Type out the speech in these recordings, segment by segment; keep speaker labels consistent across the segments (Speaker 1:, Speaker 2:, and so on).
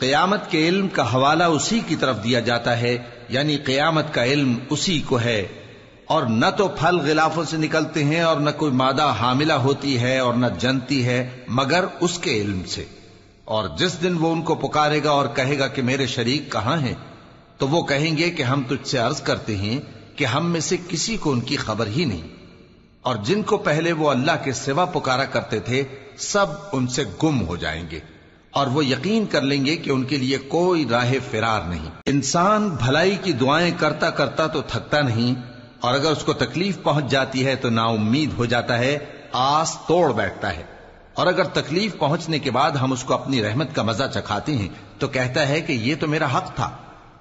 Speaker 1: قیامت کے علم کا حوالہ اسی کی طرف دیا جاتا ہے، یعنی قیامت کا علم اسی کو ہے، اور نہ تو پھل غلافوں سے نکلتے ہیں اور نہ کوئی مادہ حاملہ ہوتی ہے اور نہ جنتی ہے مگر اس کے علم سے۔ اور جس دن وہ ان کو پکارے گا اور کہے گا کہ میرے شریک کہاں ہیں، تو وہ کہیں گے کہ ہم تجھ سے عرض کرتے ہیں کہ ہم میں سے کسی کو ان کی خبر ہی نہیں، اور جن کو پہلے وہ اللہ کے سوا پکارا کرتے تھے سب ان سے گم ہو جائیں گے، اور وہ یقین کر لیں گے کہ ان کے لیے کوئی راہ فرار نہیں۔ انسان بھلائی کی دعائیں کرتا کرتا تو تھکتا نہیں، اور اگر اس کو تکلیف پہنچ جاتی ہے تو نا امید ہو جاتا ہے، آس توڑ بیٹھتا ہے، اور اگر تکلیف پہنچنے کے بعد ہم اس کو اپنی رحمت کا مزہ چکھاتے ہیں تو کہتا ہے کہ یہ تو میرا حق تھا،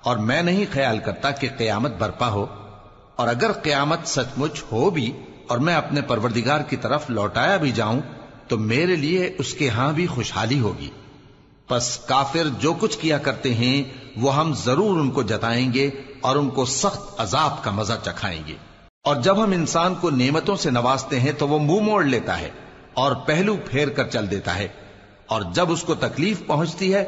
Speaker 1: اور میں نہیں خیال کرتا کہ قیامت برپا ہو۔ اور اگر قیامت سچ مچ ہو بھی اور میں اپنے پروردگار کی طرف لوٹایا بھی جاؤں تو میرے لیے اس کے ہاں بھی خوشحالی ہوگی۔ پس کافر جو کچھ کیا کرتے ہیں وہ ہم ضرور ان کو جتائیں گے اور ان کو سخت عذاب کا مزہ چکھائیں گے۔ اور جب ہم انسان کو نعمتوں سے نوازتے ہیں تو وہ منہ موڑ لیتا ہے اور پہلو پھیر کر چل دیتا ہے، اور جب اس کو تکلیف پہنچتی ہے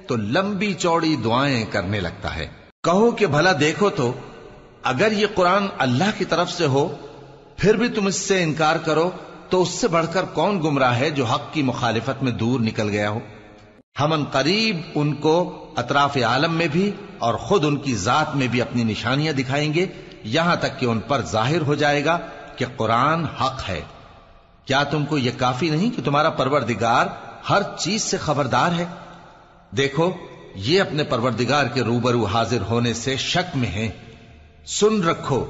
Speaker 1: تو لمبی چوڑی دعائیں کرنے لگتا ہے۔ کہو کہ بھلا دیکھو تو اگر یہ قرآن اللہ کی طرف سے ہو پھر بھی تم اس سے انکار کرو تو اس سے بڑھ کر کون گمراہ ہے جو حق کی مخالفت میں دور نکل گیا ہو۔ ہم ان قریب ان کو اطراف عالم میں بھی اور خود ان کی ذات میں بھی اپنی نشانیاں دکھائیں گے، یہاں تک کہ ان پر ظاہر ہو جائے گا کہ قرآن حق ہے۔ کیا تم کو یہ کافی نہیں کہ تمہارا پروردگار ہر چیز سے خبردار ہے؟ دیکھو یہ اپنے پروردگار کے روبرو حاضر ہونے سے شک میں ہیں، سن رکھو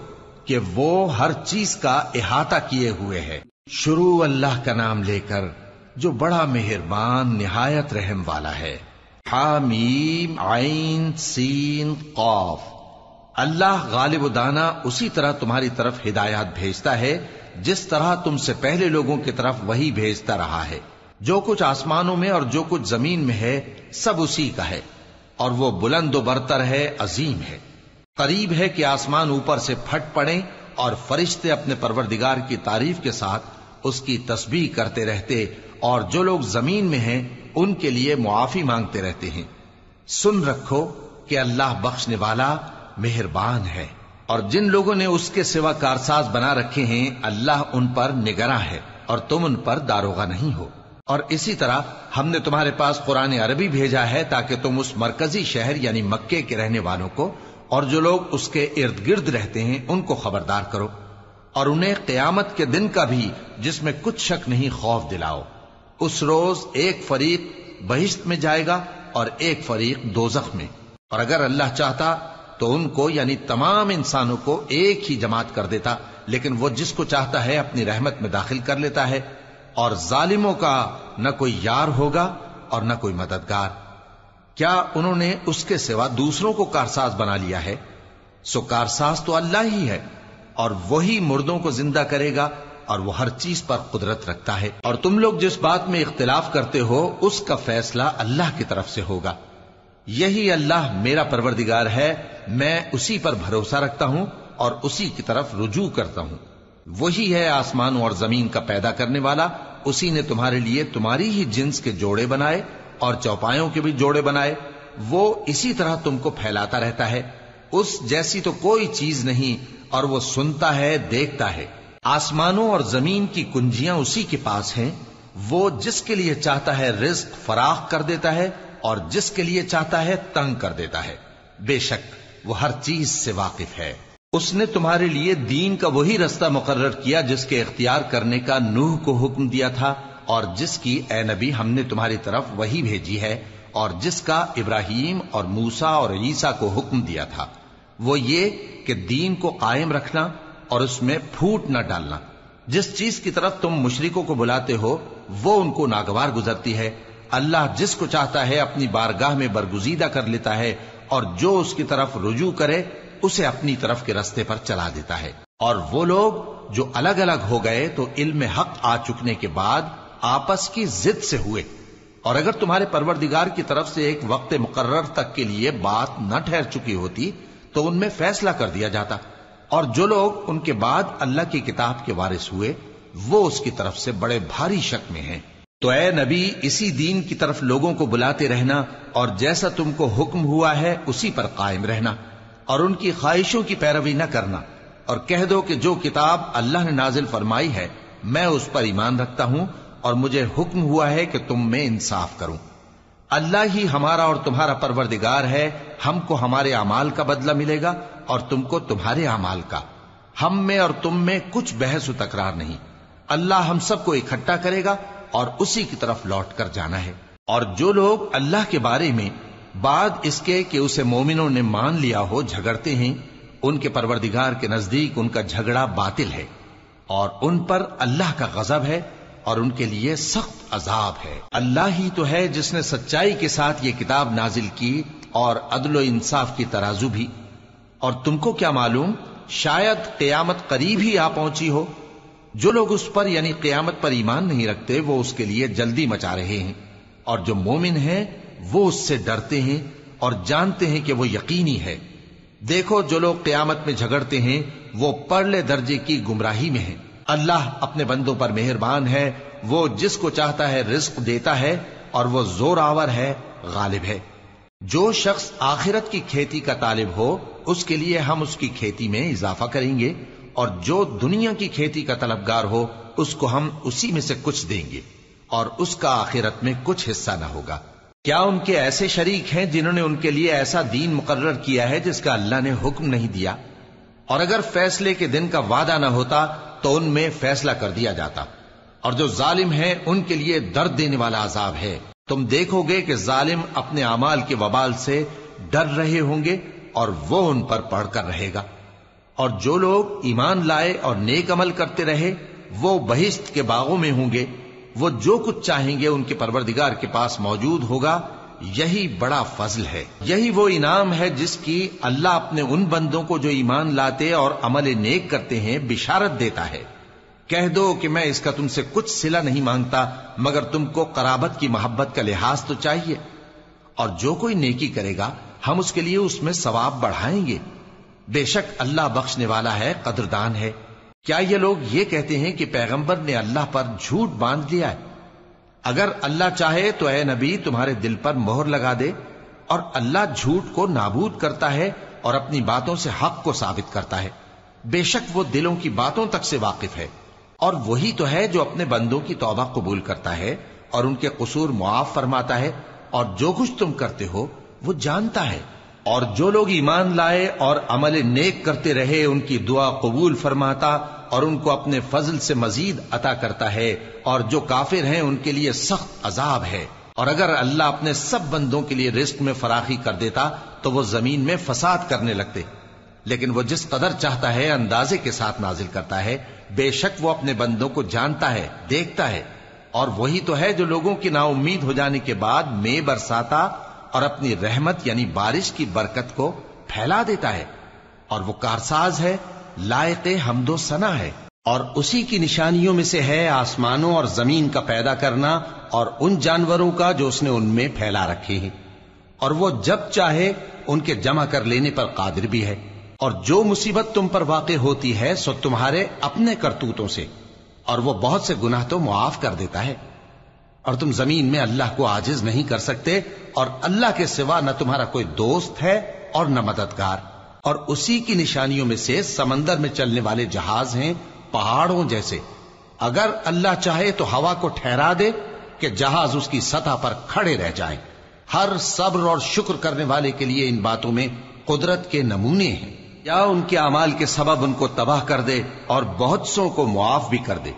Speaker 1: کہ وہ ہر چیز کا احاطہ کیے ہوئے ہے۔ شروع اللہ کا نام لے کر جو بڑا مہربان نہایت رحم والا ہے۔ حامیم عین سین قاف۔ اللہ غالب و دانا اسی طرح تمہاری طرف ہدایات بھیجتا ہے جس طرح تم سے پہلے لوگوں کی طرف وہی بھیجتا رہا ہے۔ جو کچھ آسمانوں میں اور جو کچھ زمین میں ہے سب اسی کا ہے، اور وہ بلند و برتر ہے، عظیم ہے۔ قریب ہے کہ آسمان اوپر سے پھٹ پڑیں اور فرشتے اپنے پروردگار کی تعریف کے ساتھ اس کی تسبیح کرتے رہتے، اور جو لوگ زمین میں ہیں ان کے لیے معافی مانگتے رہتے ہیں۔ سن رکھو کہ اللہ بخشنے والا مہربان ہے، اور جن لوگوں نے اس کے سوا کارساز بنا رکھے ہیں اللہ ان پر نگراں ہے اور تم ان پر داروغہ نہیں ہو۔ اور اسی طرح ہم نے تمہارے پاس قرآن عربی بھیجا ہے تاکہ تم اس مرکزی شہر یعنی مکے کے رہنے والوں کو اور جو لوگ اس کے ارد گرد رہتے ہیں ان کو خبردار کرو، اور انہیں قیامت کے دن کا بھی جس میں کچھ شک نہیں خوف دلاؤ۔ اس روز ایک فریق بہشت میں جائے گا اور ایک فریق دوزخ میں، اور اگر اللہ چاہتا تو ان کو یعنی تمام انسانوں کو ایک ہی جماعت کر دیتا، لیکن وہ جس کو چاہتا ہے اپنی رحمت میں داخل کر لیتا ہے، اور ظالموں کا نہ کوئی یار ہوگا اور نہ کوئی مددگار۔ کیا انہوں نے اس کے سوا دوسروں کو کارساز بنا لیا ہے؟ سو کارساز تو اللہ ہی ہے، اور وہی مردوں کو زندہ کرے گا، اور وہ ہر چیز پر قدرت رکھتا ہے۔ اور تم لوگ جس بات میں اختلاف کرتے ہو اس کا فیصلہ اللہ کی طرف سے ہوگا۔ یہی اللہ میرا پروردگار ہے، میں اسی پر بھروسہ رکھتا ہوں اور اسی کی طرف رجوع کرتا ہوں۔ وہی ہے آسمانوں اور زمین کا پیدا کرنے والا، اسی نے تمہارے لیے تمہاری ہی جنس کے جوڑے بنائے اور چوپایوں کے بھی جوڑے بنائے۔ وہ اسی طرح تم کو پھیلاتا رہتا ہے، اس جیسی تو کوئی چیز نہیں، اور وہ سنتا ہے، دیکھتا ہے۔ آسمانوں اور زمین کی کنجیاں اسی کے پاس ہیں، وہ جس کے لیے چاہتا ہے رزق فراخ کر دیتا ہے اور جس کے لیے چاہتا ہے تنگ کر دیتا ہے۔ بے شک وہ ہر چیز سے واقف ہے۔ اس نے تمہارے لیے دین کا وہی رستہ مقرر کیا جس کے اختیار کرنے کا نوح کو حکم دیا تھا، اور جس کی اے نبی ہم نے تمہاری طرف وہی بھیجی ہے، اور جس کا ابراہیم اور موسیٰ اور عیسیٰ کو حکم دیا تھا، وہ یہ کہ دین کو قائم رکھنا اور اس میں پھوٹ نہ ڈالنا۔ جس چیز کی طرف تم مشرکوں کو بلاتے ہو وہ ان کو ناگوار گزرتی ہے۔ اللہ جس کو چاہتا ہے اپنی بارگاہ میں برگزیدہ کر لیتا ہے، اور جو اس کی طرف رجوع کرے اسے اپنی طرف کے رستے پر چلا دیتا ہے۔ اور وہ لوگ جو الگ الگ ہو گئے تو علم حق آ چکنے کے بعد آپس کی ضد سے ہوئے، اور اگر تمہارے پروردگار کی طرف سے ایک وقت مقرر تک کے لیے بات نہ ٹھہر چکی ہوتی تو ان میں فیصلہ کر دیا جاتا، اور جو لوگ ان کے بعد اللہ کی کتاب کے وارث ہوئے وہ اس کی طرف سے بڑے بھاری شک میں ہیں۔ تو اے نبی اسی دین کی طرف لوگوں کو بلاتے رہنا اور جیسا تم کو حکم ہوا ہے اسی پر قائم رہنا اور ان کی خواہشوں کی پیروی نہ کرنا، اور کہہ دو کہ جو کتاب اللہ نے نازل فرمائی ہے میں اس پر ایمان رکھتا ہوں اور مجھے حکم ہوا ہے کہ تم میں انصاف کروں۔ اللہ ہی ہمارا اور تمہارا پروردگار ہے، ہم کو ہمارے اعمال کا بدلہ ملے گا اور تم کو تمہارے اعمال کا، ہم میں اور تم میں کچھ بحث و تکرار نہیں۔ اللہ ہم سب کو اکٹھا کرے گا اور اسی کی طرف لوٹ کر جانا ہے۔ اور جو لوگ اللہ کے بارے میں بعد اس کے کہ اسے مومنوں نے مان لیا ہو جھگڑتے ہیں، ان کے پروردگار کے نزدیک ان کا جھگڑا باطل ہے اور ان پر اللہ کا غضب ہے اور ان کے لیے سخت عذاب ہے۔ اللہ ہی تو ہے جس نے سچائی کے ساتھ یہ کتاب نازل کی اور عدل و انصاف کی ترازو بھی۔ اور تم کو کیا معلوم، شاید قیامت قریب ہی آ پہنچی ہو۔ جو لوگ اس پر یعنی قیامت پر ایمان نہیں رکھتے وہ اس کے لیے جلدی مچا رہے ہیں، اور جو مومن ہیں وہ اس سے ڈرتے ہیں اور جانتے ہیں کہ وہ یقینی ہے۔ دیکھو جو لوگ قیامت میں جھگڑتے ہیں وہ پرلے درجے کی گمراہی میں ہیں۔ اللہ اپنے بندوں پر مہربان ہے، وہ جس کو چاہتا ہے رزق دیتا ہے اور وہ زور آور ہے، غالب ہے۔ جو شخص آخرت کی کھیتی کا طالب ہو اس کے لیے ہم اس کی کھیتی میں اضافہ کریں گے، اور جو دنیا کی کھیتی کا طلبگار ہو اس کو ہم اسی میں سے کچھ دیں گے اور اس کا آخرت میں کچھ حصہ نہ ہوگا۔ کیا ان کے ایسے شریک ہیں جنہوں نے ان کے لیے ایسا دین مقرر کیا ہے جس کا اللہ نے حکم نہیں دیا؟ اور اگر فیصلے کے دن کا وعدہ نہ ہوتا تو ان میں فیصلہ کر دیا جاتا، اور جو ظالم ہیں ان کے لیے درد دینے والا عذاب ہے۔ تم دیکھو گے کہ ظالم اپنے اعمال کے وبال سے ڈر رہے ہوں گے اور وہ ان پر پڑھ کر رہے گا۔ اور جو لوگ ایمان لائے اور نیک عمل کرتے رہے وہ بہشت کے باغوں میں ہوں گے، وہ جو کچھ چاہیں گے ان کے پروردگار کے پاس موجود ہوگا۔ یہی بڑا فضل ہے، یہی وہ انعام ہے جس کی اللہ اپنے ان بندوں کو جو ایمان لاتے اور عمل نیک کرتے ہیں بشارت دیتا ہے۔ کہہ دو کہ میں اس کا تم سے کچھ صلہ نہیں مانگتا مگر تم کو قرابت کی محبت کا لحاظ تو چاہیے، اور جو کوئی نیکی کرے گا ہم اس کے لیے اس میں ثواب بڑھائیں گے۔ بے شک اللہ بخشنے والا ہے، قدردان ہے۔ کیا یہ لوگ یہ کہتے ہیں کہ پیغمبر نے اللہ پر جھوٹ باندھ لیا ہے؟ اگر اللہ چاہے تو اے نبی تمہارے دل پر مہر لگا دے، اور اللہ جھوٹ کو نابود کرتا ہے اور اپنی باتوں سے حق کو ثابت کرتا ہے۔ بے شک وہ دلوں کی باتوں تک سے واقف ہے، اور وہی تو ہے جو اپنے بندوں کی توبہ قبول کرتا ہے اور ان کے قصور معاف فرماتا ہے، اور جو کچھ تم کرتے ہو وہ جانتا ہے۔ اور جو لوگ ایمان لائے اور عمل نیک کرتے رہے ان کی دعا قبول فرماتا اور ان کو اپنے فضل سے مزید عطا کرتا ہے، اور جو کافر ہیں ان کے لیے سخت عذاب ہے۔ اور اگر اللہ اپنے سب بندوں کے لیے رزق میں فراخی کر دیتا تو وہ زمین میں فساد کرنے لگتے، لیکن وہ جس قدر چاہتا ہے اندازے کے ساتھ نازل کرتا ہے۔ بے شک وہ اپنے بندوں کو جانتا ہے، دیکھتا ہے، اور وہی تو ہے جو لوگوں کی نا امید ہو جانے کے بعد میں برساتا اور اپنی رحمت یعنی بارش کی برکت کو پھیلا دیتا ہے، اور وہ کارساز ہے، لائق حمد و ثنا ہے۔ اور اسی کی نشانیوں میں سے ہے آسمانوں اور زمین کا پیدا کرنا اور ان جانوروں کا جو اس نے ان میں پھیلا رکھے ہیں، اور وہ جب چاہے ان کے جمع کر لینے پر قادر بھی ہے۔ اور جو مصیبت تم پر واقع ہوتی ہے سو تمہارے اپنے کرتوتوں سے، اور وہ بہت سے گناہ تو معاف کر دیتا ہے۔ اور تم زمین میں اللہ کو عاجز نہیں کر سکتے، اور اللہ کے سوا نہ تمہارا کوئی دوست ہے اور نہ مددگار۔ اور اسی کی نشانیوں میں سے سمندر میں چلنے والے جہاز ہیں پہاڑوں جیسے۔ اگر اللہ چاہے تو ہوا کو ٹھہرا دے کہ جہاز اس کی سطح پر کھڑے رہ جائیں۔ ہر صبر اور شکر کرنے والے کے لیے ان باتوں میں قدرت کے نمونے ہیں۔ یا ان کے اعمال کے سبب ان کو تباہ کر دے اور بہت سو کو معاف بھی کر دے۔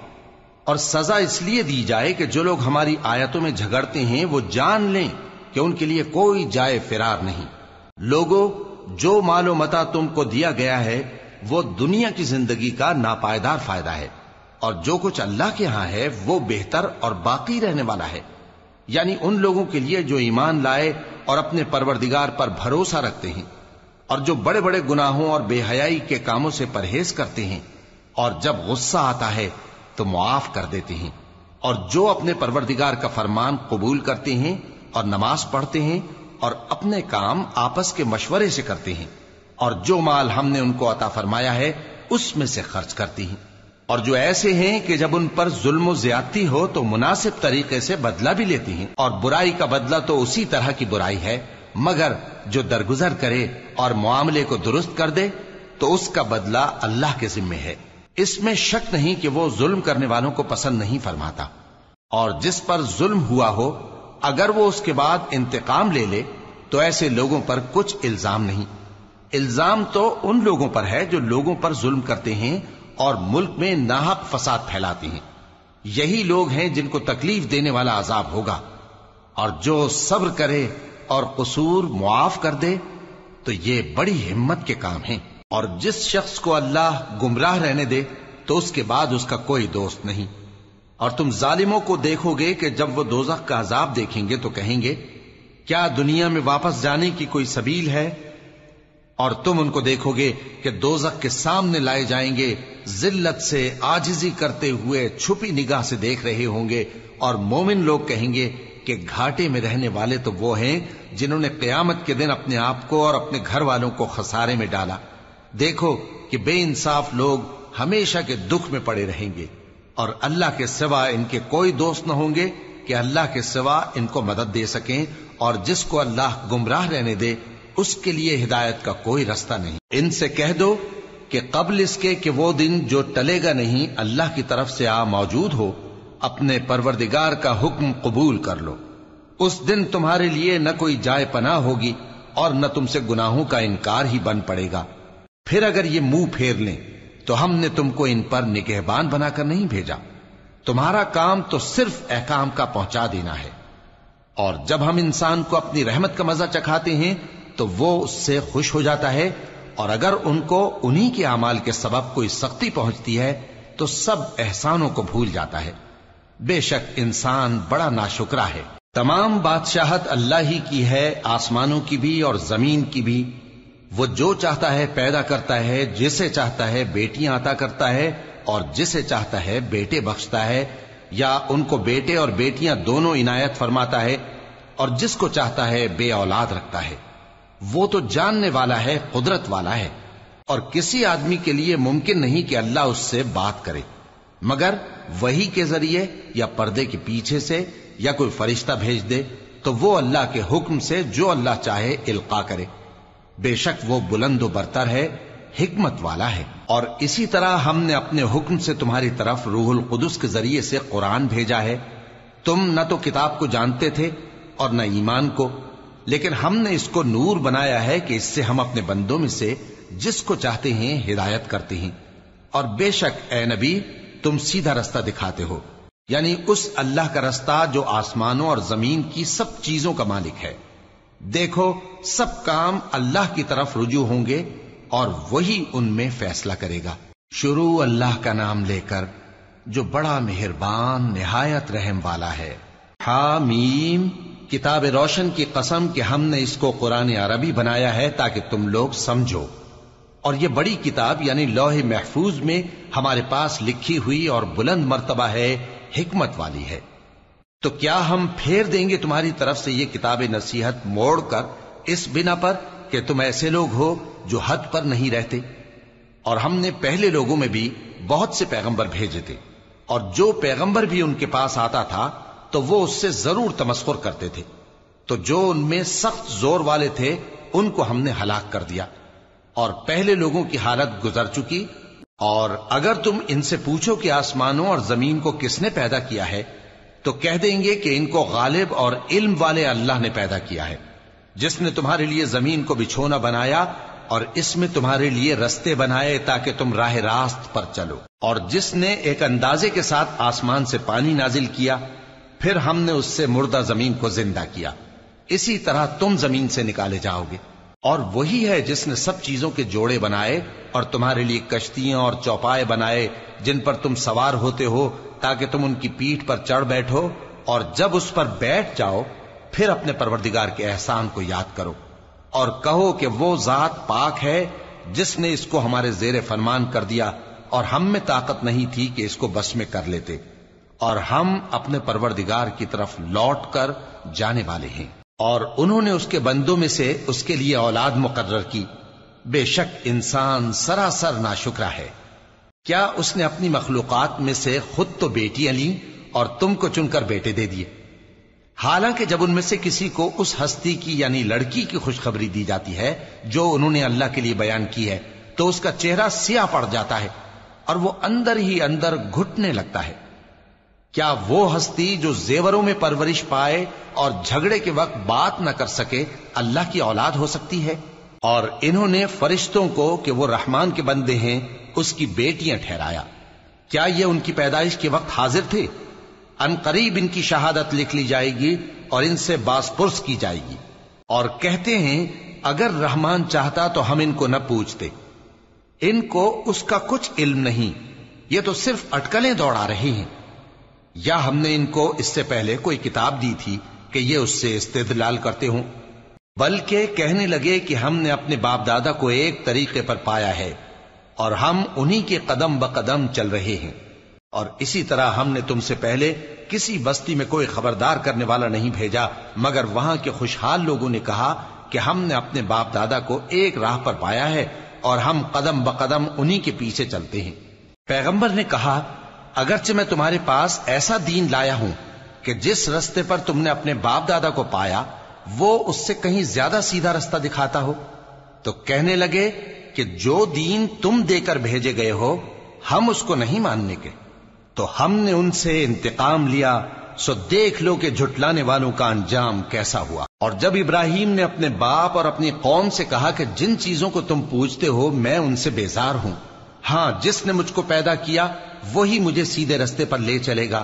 Speaker 1: اور سزا اس لیے دی جائے کہ جو لوگ ہماری آیتوں میں جھگڑتے ہیں وہ جان لیں کہ ان کے لیے کوئی جائے فرار نہیں۔ لوگوں، جو مال و متاع تم کو دیا گیا ہے وہ دنیا کی زندگی کا ناپائیدار فائدہ ہے، اور جو کچھ اللہ کے ہاں ہے وہ بہتر اور باقی رہنے والا ہے، یعنی ان لوگوں کے لیے جو ایمان لائے اور اپنے پروردگار پر بھروسہ رکھتے ہیں، اور جو بڑے بڑے گناہوں اور بے حیائی کے کاموں سے پرہیز کرتے ہیں، اور جب غصہ آتا ہے تو معاف کر دیتے ہیں، اور جو اپنے پروردگار کا فرمان قبول کرتے ہیں اور نماز پڑھتے ہیں اور اپنے کام آپس کے مشورے سے کرتے ہیں، اور جو مال ہم نے ان کو عطا فرمایا ہے اس میں سے خرچ کرتے ہیں۔ اور جو ایسے ہیں کہ جب ان پر ظلم و زیادتی ہو تو مناسب طریقے سے بدلہ بھی لیتی ہیں، اور برائی کا بدلہ تو اسی طرح کی برائی ہے، مگر جو درگزر کرے اور معاملے کو درست کر دے تو اس کا بدلہ اللہ کے ذمے ہے۔ اس میں شک نہیں کہ وہ ظلم کرنے والوں کو پسند نہیں فرماتا، اور جس پر ظلم ہوا ہو اگر وہ اس کے بعد انتقام لے لے تو ایسے لوگوں پر کچھ الزام نہیں۔ الزام تو ان لوگوں پر ہے جو لوگوں پر ظلم کرتے ہیں اور ملک میں ناحق فساد پھیلاتے ہیں، یہی لوگ ہیں جن کو تکلیف دینے والا عذاب ہوگا۔ اور جو صبر کرے اور قصور معاف کر دے تو یہ بڑی ہمت کے کام ہیں۔ اور جس شخص کو اللہ گمراہ رہنے دے تو اس کے بعد اس کا کوئی دوست نہیں۔ اور تم ظالموں کو دیکھو گے کہ جب وہ دوزخ کا عذاب دیکھیں گے تو کہیں گے کیا دنیا میں واپس جانے کی کوئی سبیل ہے؟ اور تم ان کو دیکھو گے کہ دوزخ کے سامنے لائے جائیں گے، ذلت سے عاجزی کرتے ہوئے چھپی نگاہ سے دیکھ رہے ہوں گے، اور مومن لوگ کہیں گے کہ گھاٹے میں رہنے والے تو وہ ہیں جنہوں نے قیامت کے دن اپنے آپ کو اور اپنے گھر والوں کو خسارے میں ڈالا۔ دیکھو کہ بے انصاف لوگ ہمیشہ کے دکھ میں پڑے رہیں گے، اور اللہ کے سوا ان کے کوئی دوست نہ ہوں گے کہ اللہ کے سوا ان کو مدد دے سکیں، اور جس کو اللہ گمراہ رہنے دے اس کے لیے ہدایت کا کوئی رستہ نہیں۔ ان سے کہہ دو کہ قبل اس کے کہ وہ دن جو ٹلے گا نہیں اللہ کی طرف سے آ موجود ہو، اپنے پروردگار کا حکم قبول کر لو۔ اس دن تمہارے لیے نہ کوئی جائے پناہ ہوگی اور نہ تم سے گناہوں کا انکار ہی بن پڑے گا۔ پھر اگر یہ منہ پھیر لیں تو ہم نے تم کو ان پر نگہبان بنا کر نہیں بھیجا، تمہارا کام تو صرف احکام کا پہنچا دینا ہے۔ اور جب ہم انسان کو اپنی رحمت کا مزہ چکھاتے ہیں تو وہ اس سے خوش ہو جاتا ہے، اور اگر ان کو انہی کے اعمال کے سبب کوئی سختی پہنچتی ہے تو سب احسانوں کو بھول جاتا ہے۔ بے شک انسان بڑا ناشکرا ہے۔ تمام بادشاہت اللہ ہی کی ہے، آسمانوں کی بھی اور زمین کی بھی۔ وہ جو چاہتا ہے پیدا کرتا ہے، جسے چاہتا ہے بیٹیاں عطا کرتا ہے اور جسے چاہتا ہے بیٹے بخشتا ہے، یا ان کو بیٹے اور بیٹیاں دونوں عنایت فرماتا ہے، اور جس کو چاہتا ہے بے اولاد رکھتا ہے۔ وہ تو جاننے والا ہے، قدرت والا ہے، اور کسی آدمی کے لیے ممکن نہیں کہ اللہ اس سے بات کرے مگر وحی کے ذریعے یا پردے کے پیچھے سے، یا کوئی فرشتہ بھیج دے تو وہ اللہ کے حکم سے جو اللہ چاہے القا کرے۔ بے شک وہ بلند و برتر ہے، حکمت والا ہے۔ اور اسی طرح ہم نے اپنے حکم سے تمہاری طرف روح القدس کے ذریعے سے قرآن بھیجا ہے۔ تم نہ تو کتاب کو جانتے تھے اور نہ ایمان کو، لیکن ہم نے اس کو نور بنایا ہے کہ اس سے ہم اپنے بندوں میں سے جس کو چاہتے ہیں ہدایت کرتے ہیں۔ اور بے شک اے نبی تم سیدھا رستہ دکھاتے ہو، یعنی اس اللہ کا رستہ جو آسمانوں اور زمین کی سب چیزوں کا مالک ہے۔ دیکھو سب کام اللہ کی طرف رجوع ہوں گے اور وہی ان میں فیصلہ کرے گا۔ شروع اللہ کا نام لے کر جو بڑا مہربان نہایت رحم والا ہے۔ حامیم، کتاب روشن کی قسم کہ ہم نے اس کو قرآن عربی بنایا ہے تاکہ تم لوگ سمجھو، اور یہ بڑی کتاب یعنی لوح محفوظ میں ہمارے پاس لکھی ہوئی اور بلند مرتبہ ہے، حکمت والی ہے۔ تو کیا ہم پھیر دیں گے تمہاری طرف سے یہ کتاب نصیحت موڑ کر اس بنا پر کہ تم ایسے لوگ ہو جو حد پر نہیں رہتے؟ اور ہم نے پہلے لوگوں میں بھی بہت سے پیغمبر بھیجے تھے، اور جو پیغمبر بھی ان کے پاس آتا تھا تو وہ اس سے ضرور تمسخر کرتے تھے، تو جو ان میں سخت زور والے تھے ان کو ہم نے ہلاک کر دیا، اور پہلے لوگوں کی حالت گزر چکی۔ اور اگر تم ان سے پوچھو کہ آسمانوں اور زمین کو کس نے پیدا کیا ہے تو کہہ دیں گے کہ ان کو غالب اور علم والے اللہ نے پیدا کیا ہے، جس نے تمہارے لیے زمین کو بچھونا بنایا اور اس میں تمہارے لیے رستے بنائے تاکہ تم راہ راست پر چلو، اور جس نے ایک اندازے کے ساتھ آسمان سے پانی نازل کیا، پھر ہم نے اس سے مردہ زمین کو زندہ کیا، اسی طرح تم زمین سے نکالے جاؤ گے۔ اور وہی ہے جس نے سب چیزوں کے جوڑے بنائے اور تمہارے لیے کشتیاں اور چوپائے بنائے جن پر تم سوار ہوتے ہو تاکہ تم ان کی پیٹھ پر چڑھ بیٹھو، اور جب اس پر بیٹھ جاؤ پھر اپنے پروردگار کے احسان کو یاد کرو اور کہو کہ وہ ذات پاک ہے جس نے اس کو ہمارے زیر فرمان کر دیا اور ہم میں طاقت نہیں تھی کہ اس کو بس میں کر لیتے، اور ہم اپنے پروردگار کی طرف لوٹ کر جانے والے ہیں۔ اور انہوں نے اس کے بندوں میں سے اس کے لیے اولاد مقرر کی، بے شک انسان سراسر ناشکرا ہے۔ کیا اس نے اپنی مخلوقات میں سے خود تو بیٹیاں لیں اور تم کو چن کر بیٹے دے دیے؟ حالانکہ جب ان میں سے کسی کو اس ہستی کی یعنی لڑکی کی خوشخبری دی جاتی ہے جو انہوں نے اللہ کے لیے بیان کی ہے تو اس کا چہرہ سیاہ پڑ جاتا ہے اور وہ اندر ہی اندر گھٹنے لگتا ہے۔ کیا وہ ہستی جو زیوروں میں پرورش پائے اور جھگڑے کے وقت بات نہ کر سکے اللہ کی اولاد ہو سکتی ہے؟ اور انہوں نے فرشتوں کو کہ وہ رحمان کے بندے ہیں اس کی بیٹیاں ٹھہرایا۔ کیا یہ ان کی پیدائش کے وقت حاضر تھے؟ ان قریب ان کی شہادت لکھ لی جائے گی اور ان سے باز پرس کی جائے گی۔ اور کہتے ہیں اگر رحمان چاہتا تو ہم ان کو نہ پوچھتے، ان کو اس کا کچھ علم نہیں، یہ تو صرف اٹکلیں دوڑا رہے ہیں۔ یا ہم نے ان کو اس سے پہلے کوئی کتاب دی تھی کہ یہ اس سے استدلال کرتے ہوں؟ بلکہ کہنے لگے کہ ہم نے اپنے باپ دادا کو ایک طریقے پر پایا ہے اور ہم انہی کے قدم بقدم چل رہے ہیں، اور اسی طرح ہم نے تم سے پہلے کسی بستی میں کوئی خبردار کرنے والا نہیں بھیجا مگر وہاں کے خوشحال لوگوں نے کہا کہ ہم نے اپنے باپ دادا کو ایک راہ پر پایا ہے اور ہم قدم بقدم انہی کے پیچھے چلتے ہیں۔ پیغمبر نے کہا اگرچہ میں تمہارے پاس ایسا دین لایا ہوں کہ جس رستے پر تم نے اپنے باپ دادا کو پایا وہ اس سے کہیں زیادہ سیدھا رستہ دکھاتا ہو، تو کہنے لگے کہ جو دین تم دے کر بھیجے گئے ہو ہم اس کو نہیں ماننے کے، تو ہم نے ان سے انتقام لیا، سو دیکھ لو کہ جھٹلانے والوں کا انجام کیسا ہوا۔ اور جب ابراہیم نے اپنے باپ اور اپنی قوم سے کہا کہ جن چیزوں کو تم پوجتے ہو میں ان سے بیزار ہوں، ہاں جس نے مجھ کو پیدا کیا وہی مجھے سیدھے رستے پر لے چلے گا،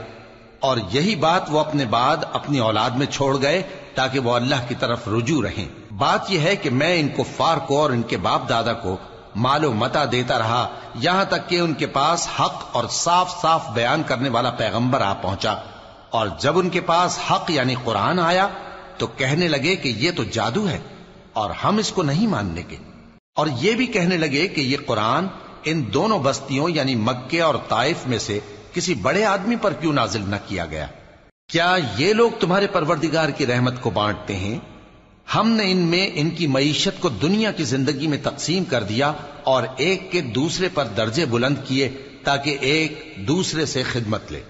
Speaker 1: اور یہی بات وہ اپنے بعد اپنی اولاد میں چھوڑ گئے تاکہ وہ اللہ کی طرف رجوع رہیں۔ بات یہ ہے کہ میں ان کفار کو اور ان کے باپ دادا کو مال و متاع دیتا رہا یہاں تک کہ ان کے پاس حق اور صاف صاف بیان کرنے والا پیغمبر آ پہنچا، اور جب ان کے پاس حق یعنی قرآن آیا تو کہنے لگے کہ یہ تو جادو ہے اور ہم اس کو نہیں ماننے کے، اور یہ بھی کہنے لگے کہ یہ قرآن ان دونوں بستیوں یعنی مکے اور طائف میں سے کسی بڑے آدمی پر کیوں نازل نہ کیا گیا؟ کیا یہ لوگ تمہارے پروردگار کی رحمت کو بانٹتے ہیں؟ ہم نے ان میں ان کی معیشت کو دنیا کی زندگی میں تقسیم کر دیا اور ایک کے دوسرے پر درجے بلند کیے تاکہ ایک دوسرے سے خدمت لے،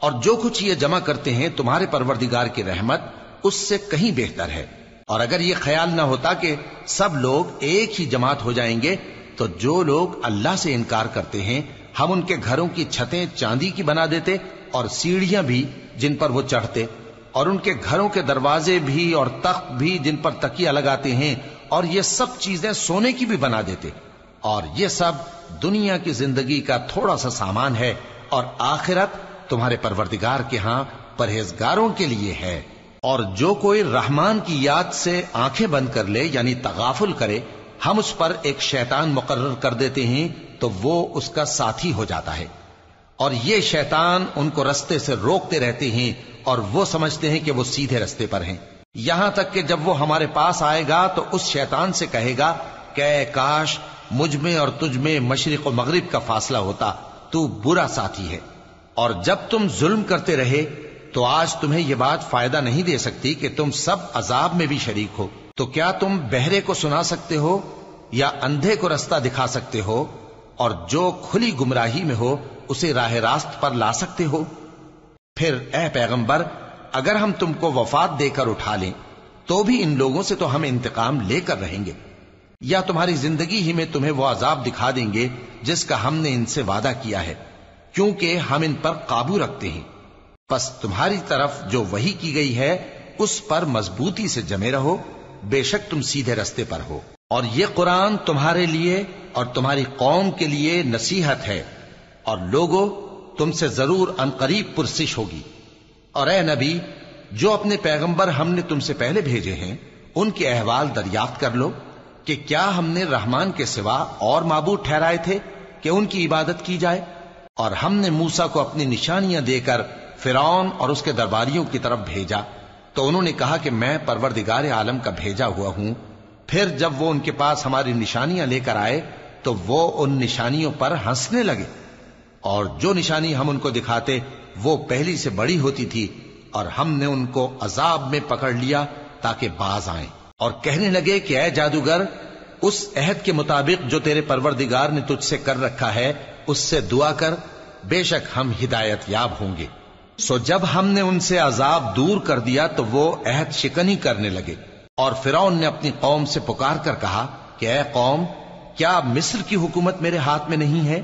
Speaker 1: اور جو کچھ یہ جمع کرتے ہیں تمہارے پروردگار کی رحمت اس سے کہیں بہتر ہے۔ اور اگر یہ خیال نہ ہوتا کہ سب لوگ ایک ہی جماعت ہو جائیں گے تو جو لوگ اللہ سے انکار کرتے ہیں ہم ان کے گھروں کی چھتیں چاندی کی بنا دیتے اور سیڑھیاں بھی جن پر وہ چڑھتے، اور ان کے گھروں کے دروازے بھی اور تخت بھی جن پر تکیہ لگاتے ہیں، اور یہ سب چیزیں سونے کی بھی بنا دیتے، اور یہ سب دنیا کی زندگی کا تھوڑا سا سامان ہے، اور آخرت تمہارے پروردگار کے ہاں پرہیزگاروں کے لیے ہے۔ اور جو کوئی رحمان کی یاد سے آنکھیں بند کر لے یعنی تغافل کرے ہم اس پر ایک شیطان مقرر کر دیتے ہیں تو وہ اس کا ساتھی ہو جاتا ہے، اور یہ شیطان ان کو رستے سے روکتے رہتے ہیں اور وہ سمجھتے ہیں کہ وہ سیدھے رستے پر ہیں، یہاں تک کہ جب وہ ہمارے پاس آئے گا تو اس شیطان سے کہے گا کہ اے کاش مجھ میں اور تجھ میں مشرق و مغرب کا فاصلہ ہوتا، تو برا ساتھی ہے۔ اور جب تم ظلم کرتے رہے تو آج تمہیں یہ بات فائدہ نہیں دے سکتی کہ تم سب عذاب میں بھی شریک ہو، تو کیا تم بہرے کو سنا سکتے ہو یا اندھے کو رستہ دکھا سکتے ہو، اور جو کھلی گمراہی میں ہو اسے راہ راست پر لا سکتے ہو؟ پھر اے پیغمبر اگر ہم تم کو وفات دے کر اٹھا لیں تو بھی ان لوگوں سے تو ہم انتقام لے کر رہیں گے، یا تمہاری زندگی ہی میں تمہیں وہ عذاب دکھا دیں گے جس کا ہم نے ان سے وعدہ کیا ہے، کیونکہ ہم ان پر قابو رکھتے ہیں۔ پس تمہاری طرف جو وحی کی گئی ہے اس پر مضبوطی سے جمے رہو، بے شک تم سیدھے رستے پر ہو، اور یہ قرآن تمہارے لیے اور تمہاری قوم کے لیے نصیحت ہے، اور لوگوں تم سے ضرور عنقریب پرسش ہوگی۔ اور اے نبی جو اپنے پیغمبر ہم نے تم سے پہلے بھیجے ہیں ان کے احوال دریافت کر لو کہ کیا ہم نے رحمان کے سوا اور معبود ٹھہرائے تھے کہ ان کی عبادت کی جائے؟ اور ہم نے موسیٰ کو اپنی نشانیاں دے کر فرعون اور اس کے درباریوں کی طرف بھیجا تو انہوں نے کہا کہ میں پروردگار عالم کا بھیجا ہوا ہوں۔ پھر جب وہ ان کے پاس ہماری نشانیاں لے کر آئے تو وہ ان نشانیوں پر ہنسنے لگے، اور جو نشانی ہم ان کو دکھاتے وہ پہلی سے بڑی ہوتی تھی، اور ہم نے ان کو عذاب میں پکڑ لیا تاکہ باز آئیں، اور کہنے لگے کہ اے جادوگر اس عہد کے مطابق جو تیرے پروردگار نے تجھ سے کر رکھا ہے اس سے دعا کر، بے شک ہم ہدایت یاب ہوں گے۔ سو جب ہم نے ان سے عذاب دور کر دیا تو وہ عہد شکنی کرنے لگے، اور فرعون نے اپنی قوم سے پکار کر کہا کہ اے قوم، کیا مصر کی حکومت میرے ہاتھ میں نہیں ہے؟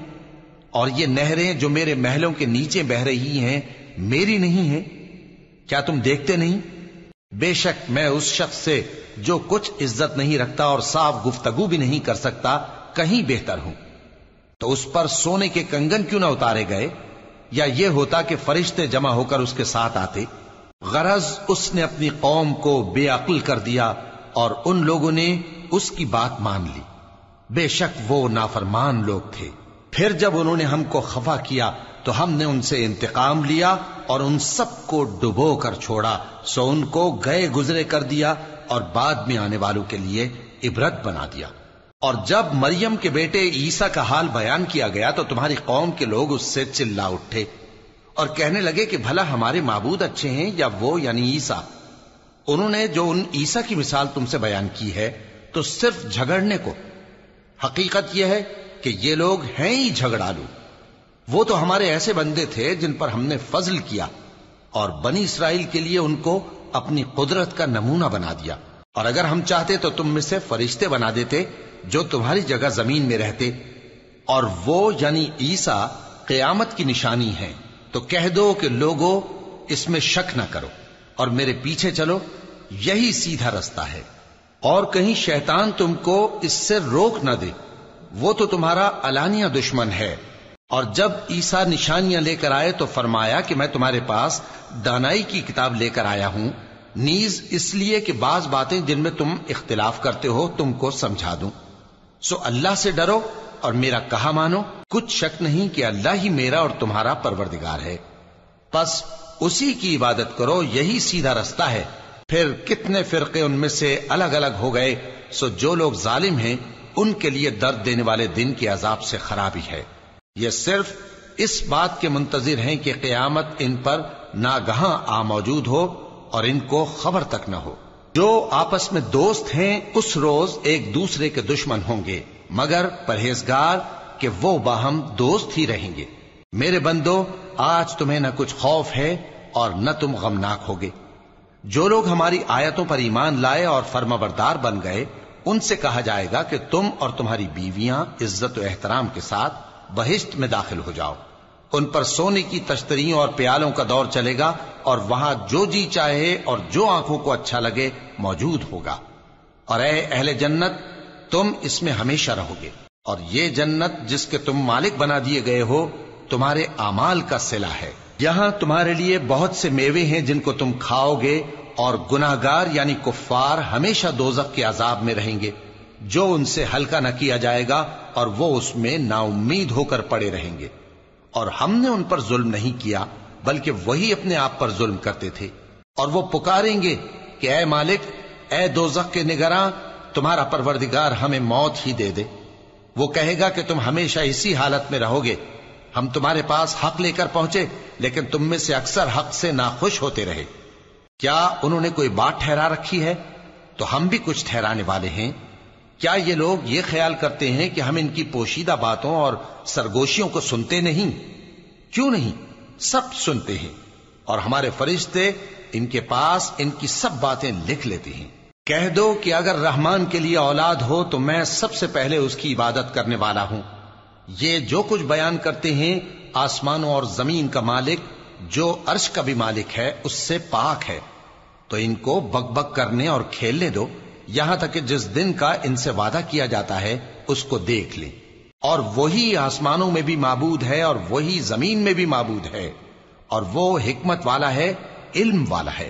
Speaker 1: اور یہ نہریں جو میرے محلوں کے نیچے بہ رہی ہیں میری نہیں ہیں؟ کیا تم دیکھتے نہیں؟ بے شک میں اس شخص سے جو کچھ عزت نہیں رکھتا اور صاف گفتگو بھی نہیں کر سکتا کہیں بہتر ہوں۔ تو اس پر سونے کے کنگن کیوں نہ اتارے گئے، یا یہ ہوتا کہ فرشتے جمع ہو کر اس کے ساتھ آتے؟ غرض اس نے اپنی قوم کو بے عقل کر دیا اور ان لوگوں نے اس کی بات مان لی۔ بے شک وہ نافرمان لوگ تھے۔ پھر جب انہوں نے ہم کو خفا کیا تو ہم نے ان سے انتقام لیا اور ان سب کو ڈبو کر چھوڑا، سو ان کو گئے گزرے کر دیا اور بعد میں آنے والوں کے لیے عبرت بنا دیا۔ اور جب مریم کے بیٹے عیسیٰ کا حال بیان کیا گیا تو تمہاری قوم کے لوگ اس سے چلا اٹھے اور کہنے لگے کہ بھلا ہمارے معبود اچھے ہیں یا وہ یعنی عیسیٰ؟ انہوں نے جو ان عیسیٰ کی مثال تم سے بیان کی ہے تو صرف جھگڑنے کو۔ حقیقت یہ ہے کہ یہ لوگ ہیں ہی جھگڑالو۔ وہ تو ہمارے ایسے بندے تھے جن پر ہم نے فضل کیا، اور بنی اسرائیل کے لیے ان کو اپنی قدرت کا نمونہ بنا دیا۔ اور اگر ہم چاہتے تو تم میں سے فرشتے بنا دیتے جو تمہاری جگہ زمین میں رہتے، اور وہ یعنی عیسیٰ قیامت کی نشانی ہے۔ تو کہہ دو کہ لوگوں اس میں شک نہ کرو اور میرے پیچھے چلو، یہی سیدھا رستہ ہے، اور کہیں شیطان تم کو اس سے روک نہ دے، وہ تو تمہارا علانیہ دشمن ہے۔ اور جب عیسیٰ نشانیاں لے کر آئے تو فرمایا کہ میں تمہارے پاس دانائی کی کتاب لے کر آیا ہوں، نیز اس لیے کہ بعض باتیں جن میں تم اختلاف کرتے ہو تم کو سمجھا دوں۔ سو اللہ سے ڈرو اور میرا کہا مانو، کچھ شک نہیں کہ اللہ ہی میرا اور تمہارا پروردگار ہے، بس اسی کی عبادت کرو، یہی سیدھا رستہ ہے۔ پھر کتنے فرقے ان میں سے الگ الگ ہو گئے، سو جو لوگ ظالم ہیں ان کے لیے درد دینے والے دن کے عذاب سے خرابی ہے۔ یہ صرف اس بات کے منتظر ہیں کہ قیامت ان پر ناگہاں آ موجود ہو اور ان کو خبر تک نہ ہو۔ جو آپس میں دوست ہیں اس روز ایک دوسرے کے دشمن ہوں گے، مگر پرہیزگار کہ وہ باہم دوست ہی رہیں گے۔ میرے بندو، آج تمہیں نہ کچھ خوف ہے اور نہ تم غمناک ہوگے۔ جو لوگ ہماری آیتوں پر ایمان لائے اور فرمانبردار بن گئے، ان سے کہا جائے گا کہ تم اور تمہاری بیویاں عزت و احترام کے ساتھ بہشت میں داخل ہو جاؤ۔ ان پر سونے کی تشتریوں اور پیالوں کا دور چلے گا، اور وہاں جو جی چاہے اور جو آنکھوں کو اچھا لگے موجود ہوگا۔ اور اے اہل جنت، تم اس میں ہمیشہ رہو گے، اور یہ جنت جس کے تم مالک بنا دیے گئے ہو تمہارے اعمال کا صلہ ہے۔ یہاں تمہارے لیے بہت سے میوے ہیں جن کو تم کھاؤ گے، اور گناہگار یعنی کفار ہمیشہ دوزخ کے عذاب میں رہیں گے، جو ان سے ہلکا نہ کیا جائے گا، اور وہ اس میں نا امید ہو کر پڑے رہیں گے۔ اور ہم نے ان پر ظلم نہیں کیا بلکہ وہی اپنے آپ پر ظلم کرتے تھے۔ اور وہ پکاریں گے کہ اے مالک، اے دوزخ کے نگراں، تمہارا پروردگار ہمیں موت ہی دے دے۔ وہ کہے گا کہ تم ہمیشہ اسی حالت میں رہو گے، ہم تمہارے پاس حق لے کر پہنچے لیکن تم میں سے اکثر حق سے ناخوش ہوتے رہے۔ کیا انہوں نے کوئی بات ٹھہرا رکھی ہے؟ تو ہم بھی کچھ ٹھہرانے والے ہیں۔ کیا یہ لوگ یہ خیال کرتے ہیں کہ ہم ان کی پوشیدہ باتوں اور سرگوشیوں کو سنتے نہیں؟ کیوں نہیں، سب سنتے ہیں، اور ہمارے فرشتے ان کے پاس ان کی سب باتیں لکھ لیتے ہیں۔ کہہ دو کہ اگر رحمان کے لیے اولاد ہو تو میں سب سے پہلے اس کی عبادت کرنے والا ہوں۔ یہ جو کچھ بیان کرتے ہیں آسمانوں اور زمین کا مالک جو عرش کا بھی مالک ہے اس سے پاک ہے، تو ان کو بک بک کرنے اور کھیلنے دو، یہاں تک کہ جس دن کا ان سے وعدہ کیا جاتا ہے اس کو دیکھ لیں۔ اور وہی آسمانوں میں بھی معبود ہے اور وہی زمین میں بھی معبود ہے، اور وہ حکمت والا ہے، علم والا ہے،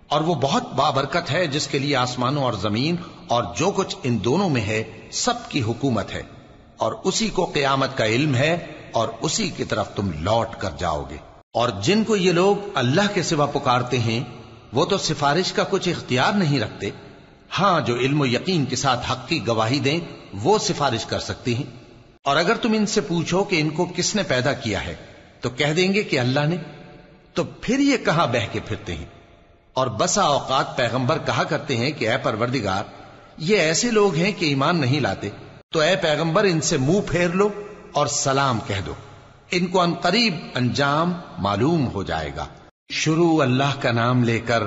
Speaker 1: اور وہ بہت بابرکت ہے جس کے لیے آسمانوں اور زمین اور جو کچھ ان دونوں میں ہے سب کی حکومت ہے، اور اسی کو قیامت کا علم ہے، اور اسی کی طرف تم لوٹ کر جاؤ گے۔ اور جن کو یہ لوگ اللہ کے سوا پکارتے ہیں وہ تو سفارش کا کچھ اختیار نہیں رکھتے، ہاں جو علم و یقین کے ساتھ حق کی گواہی دیں وہ سفارش کر سکتے ہیں۔ اور اگر تم ان سے پوچھو کہ ان کو کس نے پیدا کیا ہے تو کہہ دیں گے کہ اللہ نے، تو پھر یہ کہاں بہہ کے پھرتے ہیں۔ اور بسا اوقات پیغمبر کہا کرتے ہیں کہ اے پروردگار، یہ ایسے لوگ ہیں کہ ایمان نہیں لاتے، تو اے پیغمبر ان سے منہ پھیر لو اور سلام کہہ دو، ان کو عنقریب انجام معلوم ہو جائے گا۔ شروع اللہ کا نام لے کر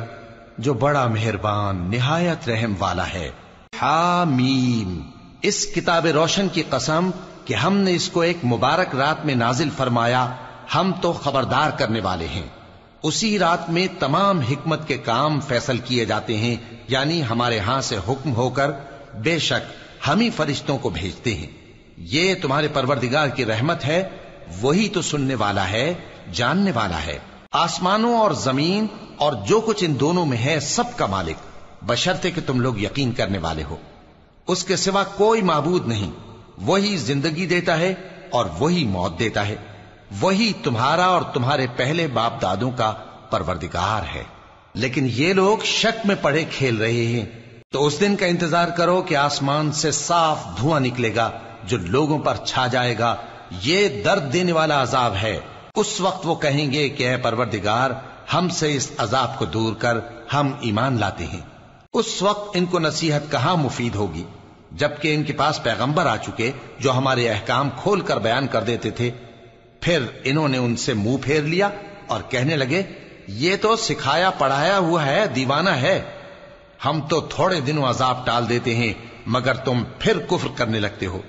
Speaker 1: جو بڑا مہربان نہایت رحم والا ہے۔ حامیم، اس کتاب روشن کی قسم کہ ہم نے اس کو ایک مبارک رات میں نازل فرمایا، ہم تو خبردار کرنے والے ہیں۔ اسی رات میں تمام حکمت کے کام فیصل کیے جاتے ہیں، یعنی ہمارے ہاں سے حکم ہو کر بے شک ہم ہی فرشتوں کو بھیجتے ہیں۔ یہ تمہارے پروردگار کی رحمت ہے، وہی تو سننے والا ہے، جاننے والا ہے۔ آسمانوں اور زمین اور جو کچھ ان دونوں میں ہے سب کا مالک، بشرطے کہ تم لوگ یقین کرنے والے ہو۔ اس کے سوا کوئی معبود نہیں، وہی زندگی دیتا ہے اور وہی موت دیتا ہے، وہی تمہارا اور تمہارے پہلے باپ دادوں کا پروردگار ہے۔ لیکن یہ لوگ شک میں پڑے کھیل رہے ہیں، تو اس دن کا انتظار کرو کہ آسمان سے صاف دھواں نکلے گا جو لوگوں پر چھا جائے گا، یہ درد دینے والا عذاب ہے۔ اس وقت وہ کہیں گے کہ اے پروردگار، ہم سے اس عذاب کو دور کر، ہم ایمان لاتے ہیں۔ اس وقت ان کو نصیحت کہاں مفید ہوگی، جبکہ ان کے پاس پیغمبر آ چکے جو ہمارے احکام کھول کر بیان کر دیتے تھے۔ پھر انہوں نے ان سے منہ پھیر لیا اور کہنے لگے، یہ تو سکھایا پڑھایا ہوا ہے، دیوانہ ہے، ہم تو تھوڑے دنوں عذاب ٹال دیتے ہیں مگر تم پھر کفر کرنے لگتے ہو۔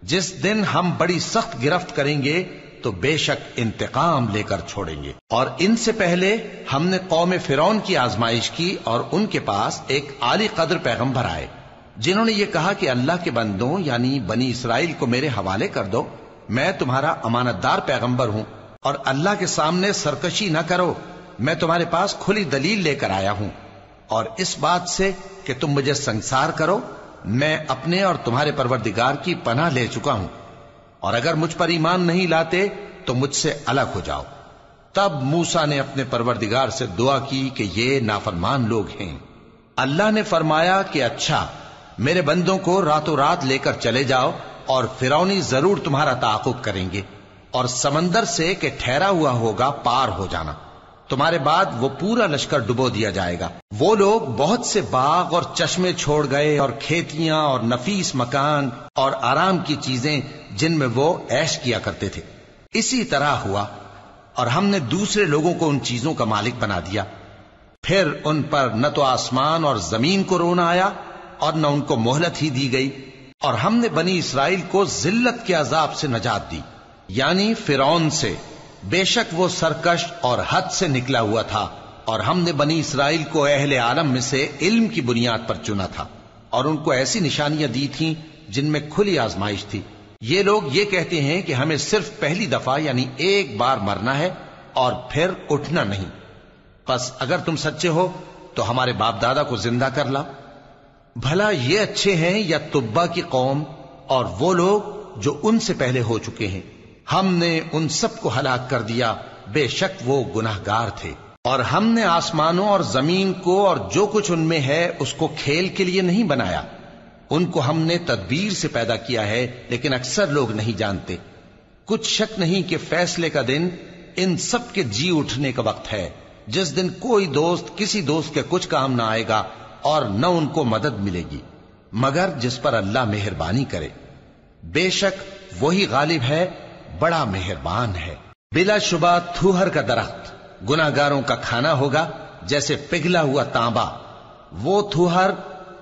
Speaker 1: جس دن ہم بڑی سخت گرفت کریں گے تو بے شک انتقام لے کر چھوڑیں گے۔ اور ان سے پہلے ہم نے قوم فرعون کی آزمائش کی، اور ان کے پاس ایک عالی قدر پیغمبر آئے جنہوں نے یہ کہا کہ اللہ کے بندوں یعنی بنی اسرائیل کو میرے حوالے کر دو، میں تمہارا امانت دار پیغمبر ہوں، اور اللہ کے سامنے سرکشی نہ کرو، میں تمہارے پاس کھلی دلیل لے کر آیا ہوں، اور اس بات سے کہ تم مجھے سنگسار کرو، میں اپنے اور تمہارے پروردگار کی پناہ لے چکا ہوں، اور اگر مجھ پر ایمان نہیں لاتے تو مجھ سے الگ ہو جاؤ۔ تب موسیٰ نے اپنے پروردگار سے دعا کی کہ یہ نافرمان لوگ ہیں۔ اللہ نے فرمایا کہ اچھا، میرے بندوں کو راتوں رات لے کر چلے جاؤ، اور فرعونی ضرور تمہارا تعاقب کریں گے، اور سمندر سے کہ ٹھہرا ہوا ہوگا پار ہو جانا، تمہارے بعد وہ پورا لشکر ڈبو دیا جائے گا۔ وہ لوگ بہت سے باغ اور چشمے چھوڑ گئے، اور کھیتیاں اور نفیس مکان اور آرام کی چیزیں جن میں وہ عیش کیا کرتے تھے۔ اسی طرح ہوا، اور ہم نے دوسرے لوگوں کو ان چیزوں کا مالک بنا دیا۔ پھر ان پر نہ تو آسمان اور زمین کو رونا آیا، اور نہ ان کو مہلت ہی دی گئی، اور ہم نے بنی اسرائیل کو ذلت کے عذاب سے نجات دی، یعنی فرعون سے، بے شک وہ سرکش اور حد سے نکلا ہوا تھا، اور ہم نے بنی اسرائیل کو اہل عالم میں سے علم کی بنیاد پر چنا تھا، اور ان کو ایسی نشانیاں دی تھیں جن میں کھلی آزمائش تھی۔ یہ لوگ یہ کہتے ہیں کہ ہمیں صرف پہلی دفعہ یعنی ایک بار مرنا ہے اور پھر اٹھنا نہیں، پس اگر تم سچے ہو تو ہمارے باپ دادا کو زندہ کر لاؤ۔ بھلا یہ اچھے ہیں یا تبا کی قوم اور وہ لوگ جو ان سے پہلے ہو چکے ہیں؟ ہم نے ان سب کو ہلاک کر دیا، بے شک وہ گناہگار تھے۔ اور ہم نے آسمانوں اور زمین کو اور جو کچھ ان میں ہے اس کو کھیل کے لیے نہیں بنایا، ان کو ہم نے تدبیر سے پیدا کیا ہے، لیکن اکثر لوگ نہیں جانتے۔ کچھ شک نہیں کہ فیصلے کا دن ان سب کے جی اٹھنے کا وقت ہے، جس دن کوئی دوست کسی دوست کے کچھ کام نہ آئے گا، اور نہ ان کو مدد ملے گی مگر جس پر اللہ مہربانی کرے۔ بے شک وہی غالب ہے، بڑا مہربان ہے۔ بلا شبہ تھوہر کا درخت گناہگاروں کا کھانا ہوگا، جیسے پگھلا ہوا تانبا۔ وہ تھوہر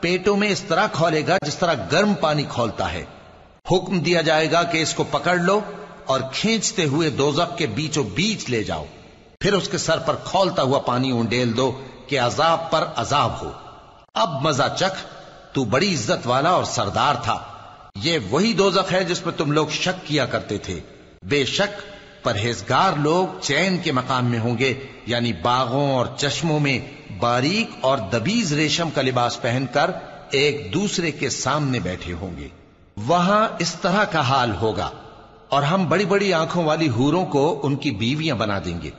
Speaker 1: پیٹوں میں اس طرح کھولے گا جس طرح گرم پانی کھولتا ہے۔ حکم دیا جائے گا کہ اس کو پکڑ لو اور کھینچتے ہوئے دوزخ کے بیچوں بیچ لے جاؤ، پھر اس کے سر پر کھولتا ہوا پانی اونڈیل دو کہ عذاب پر عذاب ہو۔ اب مزہ چکھ، تو بڑی عزت والا اور سردار تھا۔ یہ وہی دوزخ ہے جس میں تم لوگ شک کیا کرتے تھے۔ بے شک پرہیزگار لوگ چین کے مقام میں ہوں گے، یعنی باغوں اور چشموں میں باریک اور دبیز ریشم کا لباس پہن کر ایک دوسرے کے سامنے بیٹھے ہوں گے۔ وہاں اس طرح کا حال ہوگا، اور ہم بڑی بڑی آنکھوں والی حوروں کو ان کی بیویاں بنا دیں گے۔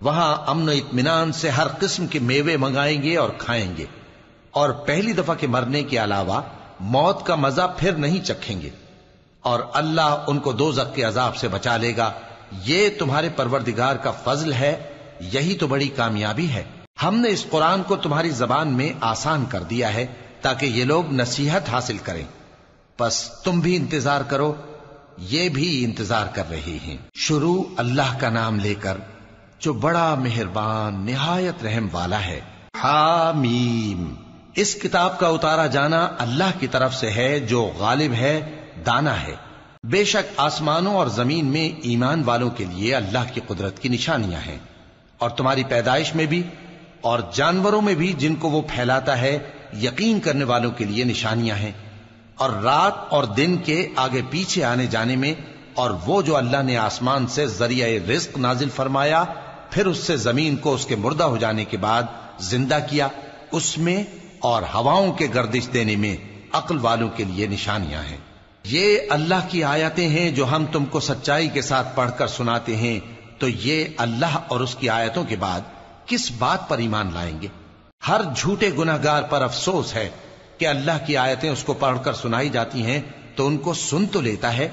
Speaker 1: وہاں امن و اطمینان سے ہر قسم کے میوے منگائیں گے اور کھائیں گے، اور پہلی دفعہ کے مرنے کے علاوہ موت کا مزہ پھر نہیں چکھیں گے، اور اللہ ان کو دوزخ کے عذاب سے بچا لے گا۔ یہ تمہارے پروردگار کا فضل ہے، یہی تو بڑی کامیابی ہے۔ ہم نے اس قرآن کو تمہاری زبان میں آسان کر دیا ہے تاکہ یہ لوگ نصیحت حاصل کریں، پس تم بھی انتظار کرو یہ بھی انتظار کر رہے ہیں۔ شروع اللہ کا نام لے کر جو بڑا مہربان نہایت رحم والا ہے۔ حامیم، اس کتاب کا اتارا جانا اللہ کی طرف سے ہے جو غالب ہے، دانا ہے۔ بے شک آسمانوں اور زمین میں ایمان والوں کے لیے اللہ کی قدرت کی نشانیاں ہیں، اور تمہاری پیدائش میں بھی اور جانوروں میں بھی جن کو وہ پھیلاتا ہے یقین کرنے والوں کے لیے نشانیاں ہیں، اور رات اور دن کے آگے پیچھے آنے جانے میں، اور وہ جو اللہ نے آسمان سے ذریعہ رزق نازل فرمایا پھر اس سے زمین کو اس کے مردہ ہو جانے کے بعد زندہ کیا، اس میں اور ہواؤں کے گردش دینے میں عقل والوں کے لیے نشانیاں ہیں۔ یہ اللہ کی آیتیں ہیں جو ہم تم کو سچائی کے ساتھ پڑھ کر سناتے ہیں، تو یہ اللہ اور اس کی آیتوں کے بعد کس بات پر ایمان لائیں گے؟ ہر جھوٹے گناہگار پر افسوس ہے کہ اللہ کی آیتیں اس کو پڑھ کر سنائی جاتی ہیں تو ان کو سن تو لیتا ہے،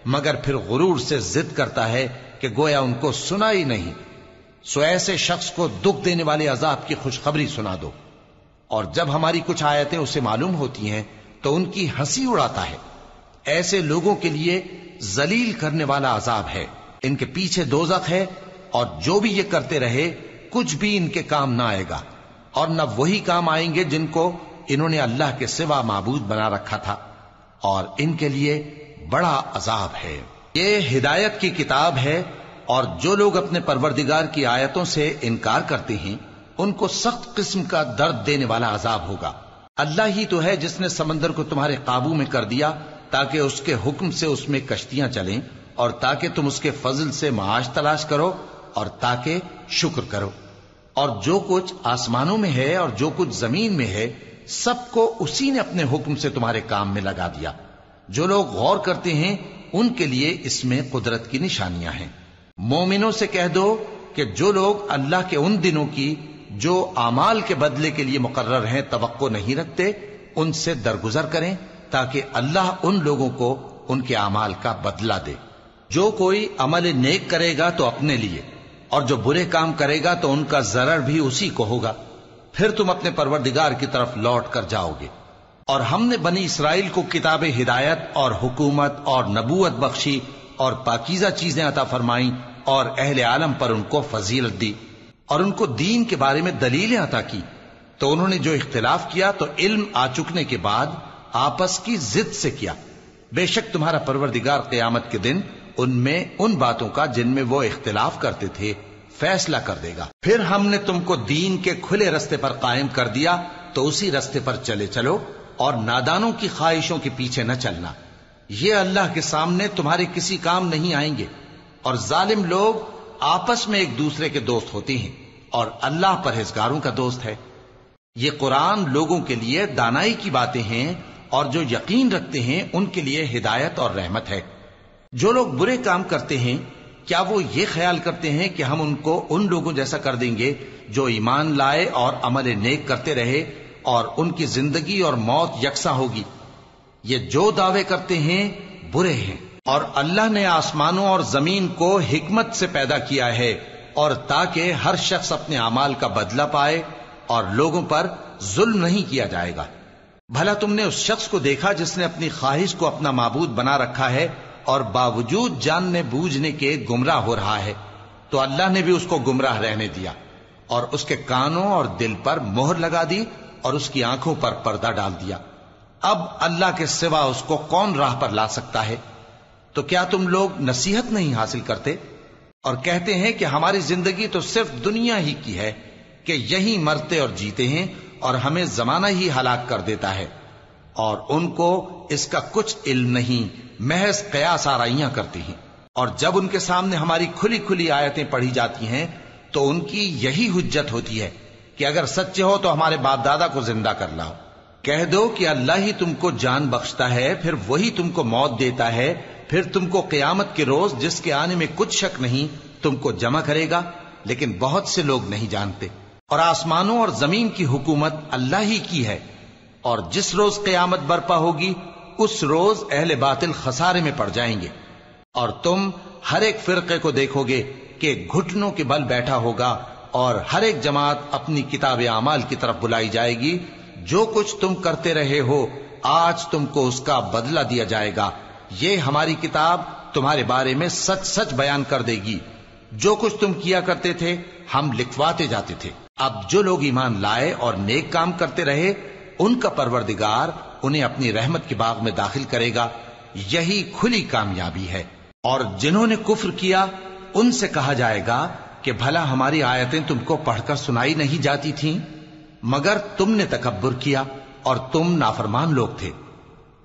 Speaker 1: مگر پھر غرور سے ضد کرتا ہے کہ گویا ان کو سنا ہی نہیں۔ سو ایسے شخص کو دکھ دینے والے عذاب کی خوشخبری سنا دو، اور جب ہماری کچھ آیتیں اسے معلوم ہوتی ہیں تو ان کی ہنسی اڑاتا ہے۔ ایسے لوگوں کے لیے ذلیل کرنے والا عذاب ہے، ان کے پیچھے دوزخ ہے، اور جو بھی یہ کرتے رہے کچھ بھی ان کے کام نہ آئے گا، اور نہ وہی کام آئیں گے جن کو انہوں نے اللہ کے سوا معبود بنا رکھا تھا، اور ان کے لیے بڑا عذاب ہے۔ یہ ہدایت کی کتاب ہے، اور جو لوگ اپنے پروردگار کی آیتوں سے انکار کرتے ہیں ان کو سخت قسم کا درد دینے والا عذاب ہوگا۔ اللہ ہی تو ہے جس نے سمندر کو تمہارے قابو میں کر دیا تاکہ اس کے حکم سے اس میں کشتیاں چلیں، اور تاکہ تم اس کے فضل سے معاش تلاش کرو، اور تاکہ شکر کرو۔ اور جو کچھ آسمانوں میں ہے اور جو کچھ زمین میں ہے سب کو اسی نے اپنے حکم سے تمہارے کام میں لگا دیا۔ جو لوگ غور کرتے ہیں ان کے لیے اس میں قدرت کی نشانیاں ہیں۔ مومنوں سے کہہ دو کہ جو لوگ اللہ کے ان دنوں کی جو اعمال کے بدلے کے لیے مقرر ہیں توقع نہیں رکھتے، ان سے درگزر کریں تاکہ اللہ ان لوگوں کو ان کے اعمال کا بدلہ دے۔ جو کوئی عمل نیک کرے گا تو اپنے لیے، اور جو برے کام کرے گا تو ان کا ضرر بھی اسی کو ہوگا، پھر تم اپنے پروردگار کی طرف لوٹ کر جاؤ گے۔ اور ہم نے بنی اسرائیل کو کتاب ہدایت اور حکومت اور نبوت بخشی اور پاکیزہ چیزیں عطا فرمائیں، اور اہل عالم پر ان کو فضیلت دی، اور ان کو دین کے بارے میں دلیلیں عطا کی، تو انہوں نے جو اختلاف کیا تو علم آ چکنے کے بعد آپس کی ضد سے کیا۔ بے شک تمہارا پروردگار قیامت کے دن ان میں ان باتوں کا جن میں وہ اختلاف کرتے تھے فیصلہ کر دے گا۔ پھر ہم نے تم کو دین کے کھلے رستے پر قائم کر دیا تو اسی رستے پر چلے چلو، اور نادانوں کی خواہشوں کے پیچھے نہ چلنا، یہ اللہ کے سامنے تمہارے کسی کام نہیں آئیں گے۔ اور ظالم لوگ آپس میں ایک دوسرے کے دوست ہوتے ہیں، اور اللہ پرہیزگاروں کا دوست ہے۔ یہ قرآن لوگوں کے لیے دانائی کی باتیں ہیں، اور جو یقین رکھتے ہیں ان کے لیے ہدایت اور رحمت ہے۔ جو لوگ برے کام کرتے ہیں کیا وہ یہ خیال کرتے ہیں کہ ہم ان کو ان لوگوں جیسا کر دیں گے جو ایمان لائے اور عمل نیک کرتے رہے اور ان کی زندگی اور موت یکساں ہوگی؟ یہ جو دعوے کرتے ہیں برے ہیں۔ اور اللہ نے آسمانوں اور زمین کو حکمت سے پیدا کیا ہے، اور تاکہ ہر شخص اپنے اعمال کا بدلہ پائے، اور لوگوں پر ظلم نہیں کیا جائے گا۔ بھلا تم نے اس شخص کو دیکھا جس نے اپنی خواہش کو اپنا معبود بنا رکھا ہے اور باوجود جاننے بوجھنے کے گمراہ ہو رہا ہے؟ تو اللہ نے بھی اس کو گمراہ رہنے دیا، اور اس کے کانوں اور دل پر مہر لگا دی، اور اس کی آنکھوں پر پردہ ڈال دیا۔ اب اللہ کے سوا اس کو کون راہ پر لا سکتا ہے؟ تو کیا تم لوگ نصیحت نہیں حاصل کرتے اور کہتے ہیں کہ ہماری زندگی تو صرف دنیا ہی کی ہے، کہ یہی مرتے اور جیتے ہیں اور ہمیں زمانہ ہی ہلاک کر دیتا ہے، اور ان کو اس کا کچھ علم نہیں، محض قیاس آرائیاں کرتی ہیں۔ اور جب ان کے سامنے ہماری کھلی کھلی آیتیں پڑھی جاتی ہیں تو ان کی یہی حجت ہوتی ہے کہ اگر سچے ہو تو ہمارے باپ دادا کو زندہ کر لاؤ۔ کہہ دو کہ اللہ ہی تم کو جان بخشتا ہے، پھر وہی تم کو موت دیتا ہے، پھر تم کو قیامت کے روز جس کے آنے میں کچھ شک نہیں تم کو جمع کرے گا، لیکن بہت سے لوگ نہیں جانتے۔ اور آسمانوں اور زمین کی حکومت اللہ ہی کی ہے، اور جس روز قیامت برپا ہوگی اس روز اہل باطل خسارے میں پڑ جائیں گے۔ اور تم ہر ایک فرقے کو دیکھو گے کہ گھٹنوں کے بل بیٹھا ہوگا، اور ہر ایک جماعت اپنی کتاب اعمال کی طرف بلائی جائے گی۔ جو کچھ تم کرتے رہے ہو آج تم کو اس کا بدلہ دیا جائے گا، یہ ہماری کتاب تمہارے بارے میں سچ سچ بیان کر دے گی. جو کچھ تم کیا کرتے تھے ہم لکھواتے جاتے تھے. اب جو لوگ ایمان لائے اور نیک کام کرتے رہے ان کا پروردگار انہیں اپنی رحمت کے باغ میں داخل کرے گا. یہی کھلی کامیابی ہے. اور جنہوں نے کفر کیا ان سے کہا جائے گا کہ بھلا ہماری آیتیں تم کو پڑھ کر سنائی نہیں جاتی تھیں؟ مگر تم نے تکبر کیا اور تم نافرمان لوگ تھے.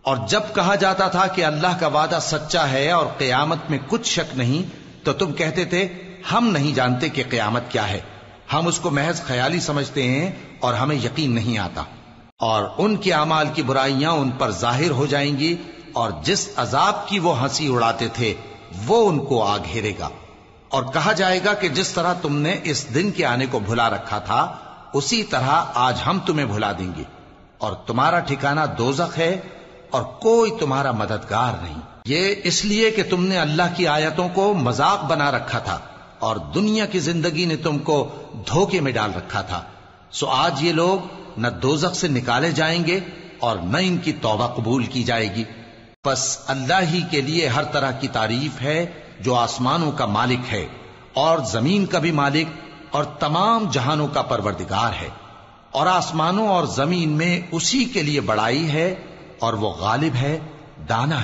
Speaker 1: اور جب کہا جاتا تھا کہ اللہ کا وعدہ سچا ہے اور قیامت میں کچھ شک نہیں تو تم کہتے تھے ہم نہیں جانتے کہ قیامت کیا ہے، ہم اس کو محض خیالی سمجھتے ہیں اور ہمیں یقین نہیں آتا. اور ان کے اعمال کی برائیاں ان پر ظاہر ہو جائیں گی اور جس عذاب کی وہ ہنسی اڑاتے تھے وہ ان کو آ گھیرے گا. اور کہا جائے گا کہ جس طرح تم نے اس دن کے آنے کو بھلا رکھا تھا اسی طرح آج ہم تمہیں بھلا دیں گے، اور تمہارا ٹھکانہ دوزخ ہے اور کوئی تمہارا مددگار نہیں. یہ اس لیے کہ تم نے اللہ کی آیتوں کو مذاق بنا رکھا تھا اور دنیا کی زندگی نے تم کو دھوکے میں ڈال رکھا تھا. سو آج یہ لوگ نہ دوزخ سے نکالے جائیں گے اور نہ ان کی توبہ قبول کی جائے گی. پس اللہ ہی کے لیے ہر طرح کی تعریف ہے جو آسمانوں کا مالک ہے اور زمین کا بھی مالک اور تمام جہانوں کا پروردگار ہے. اور آسمانوں اور زمین میں اسی کے لیے بڑائی ہے اور وہ غالب ہے، دانا ہے.